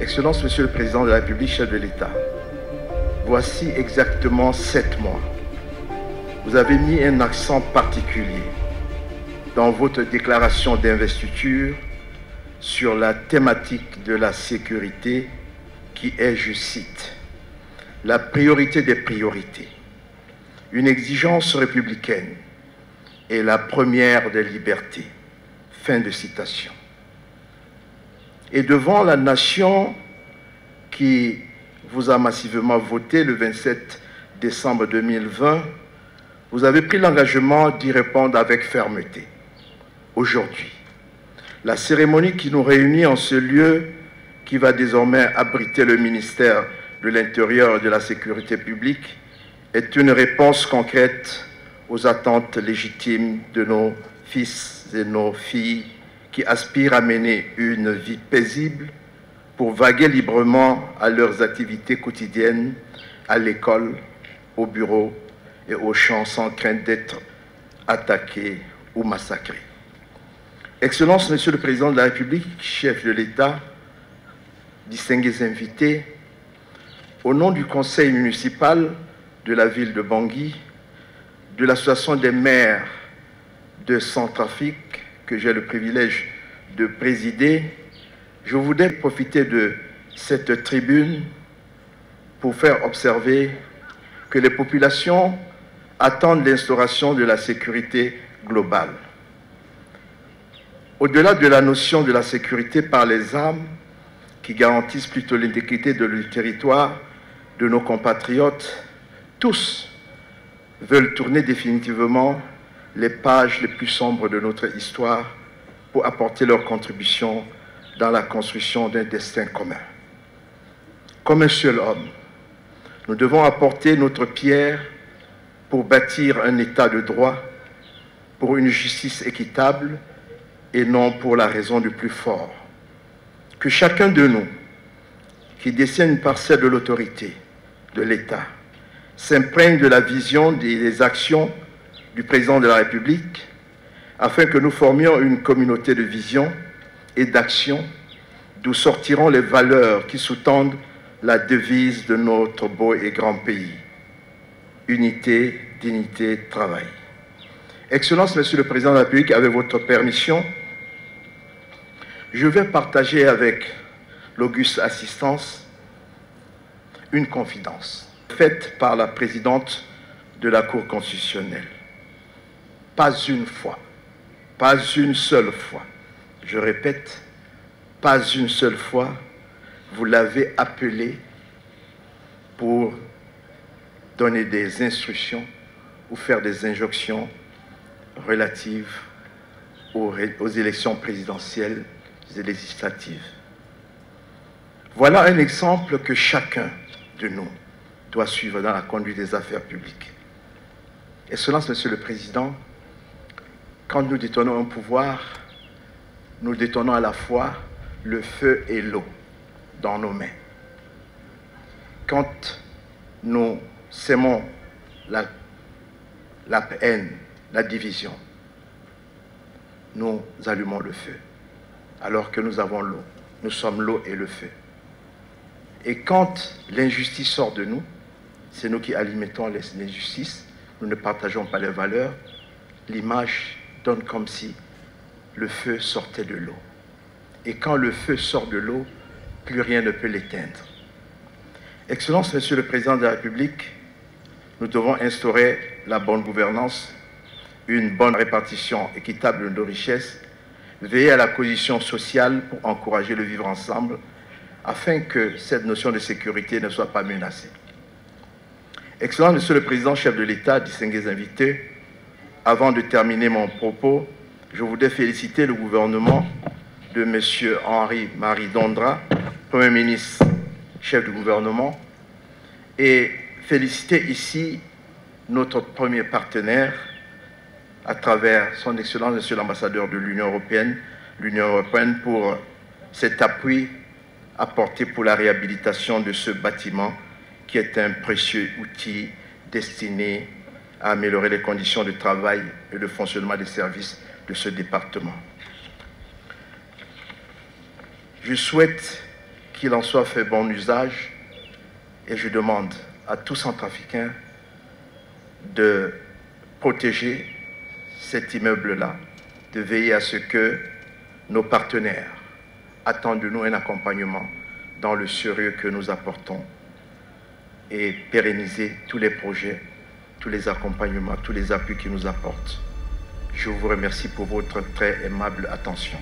Excellences, Monsieur le Président de la République, chef de l'État, voici exactement 7 mois. Vous avez mis un accent particulier dans votre déclaration d'investiture sur la thématique de la sécurité qui est, je cite, la priorité des priorités, une exigence républicaine et la première des libertés. Fin de citation. Et devant la nation qui vous a massivement voté le 27 décembre 2020, vous avez pris l'engagement d'y répondre avec fermeté. Aujourd'hui, la cérémonie qui nous réunit en ce lieu qui va désormais abriter le ministère de l'Intérieur et de la Sécurité publique est une réponse concrète aux attentes légitimes de nos fils et nos filles qui aspirent à mener une vie paisible pour vaguer librement à leurs activités quotidiennes, à l'école, au bureau et au champ sans crainte d'être attaqués ou massacrés. Excellences, Monsieur le Président de la République, chef de l'État, distingués invités, au nom du conseil municipal de la ville de Bangui, de l'association des maires de Centrafrique, que j'ai le privilège de présider, je voudrais profiter de cette tribune pour faire observer que les populations attendent l'instauration de la sécurité globale. Au-delà de la notion de la sécurité par les armes, qui garantissent plutôt l'intégrité du territoire de nos compatriotes, tous veulent tourner définitivement les pages les plus sombres de notre histoire pour apporter leur contribution dans la construction d'un destin commun. Comme un seul homme, nous devons apporter notre pierre pour bâtir un état de droit, pour une justice équitable et non pour la raison du plus fort. Que chacun de nous, qui détient une parcelle de l'autorité de l'État, s'imprègne de la vision des actions du Président de la République afin que nous formions une communauté de vision et d'action d'où sortiront les valeurs qui sous-tendent la devise de notre beau et grand pays. Unité, dignité, travail. Excellences, Monsieur le Président de la République, avec votre permission, je vais partager avec l'auguste assistance une confidence faite par la présidente de la Cour constitutionnelle. Pas une fois, pas une seule fois, je répète, pas une seule fois, vous l'avez appelé pour donner des instructions ou faire des injonctions relatives aux élections présidentielles et législatives. Voilà un exemple que chacun de nous doit suivre dans la conduite des affaires publiques. Excellence, Monsieur le Président, quand nous détenons un pouvoir, nous détenons à la fois le feu et l'eau dans nos mains. Quand nous sémons la haine, la division, nous allumons le feu, alors que nous avons l'eau. Nous sommes l'eau et le feu. Et quand l'injustice sort de nous, c'est nous qui alimentons l'injustice, nous ne partageons pas les valeurs, l'image donne comme si le feu sortait de l'eau. Et quand le feu sort de l'eau, plus rien ne peut l'éteindre. Excellence, Monsieur le Président de la République, nous devons instaurer la bonne gouvernance, une bonne répartition équitable de nos richesses, veiller à la cohésion sociale pour encourager le vivre ensemble, afin que cette notion de sécurité ne soit pas menacée. Excellence, Monsieur le Président, chef de l'État, distingués invités, avant de terminer mon propos, je voudrais féliciter le gouvernement de M. Henri-Marie Dondra, Premier ministre, chef du gouvernement, et féliciter ici notre premier partenaire à travers son Excellence, Monsieur l'ambassadeur de l'Union européenne, pour cet appui apporté pour la réhabilitation de ce bâtiment qui est un précieux outil destiné à améliorer les conditions de travail et le fonctionnement des services de ce département. Je souhaite qu'il en soit fait bon usage et je demande à tous Centrafricains de protéger cet immeuble-là, de veiller à ce que nos partenaires attendent de nous un accompagnement dans le sérieux que nous apportons et pérenniser tous les projets, tous les accompagnements, tous les appuis qu'ils nous apportent. Je vous remercie pour votre très aimable attention.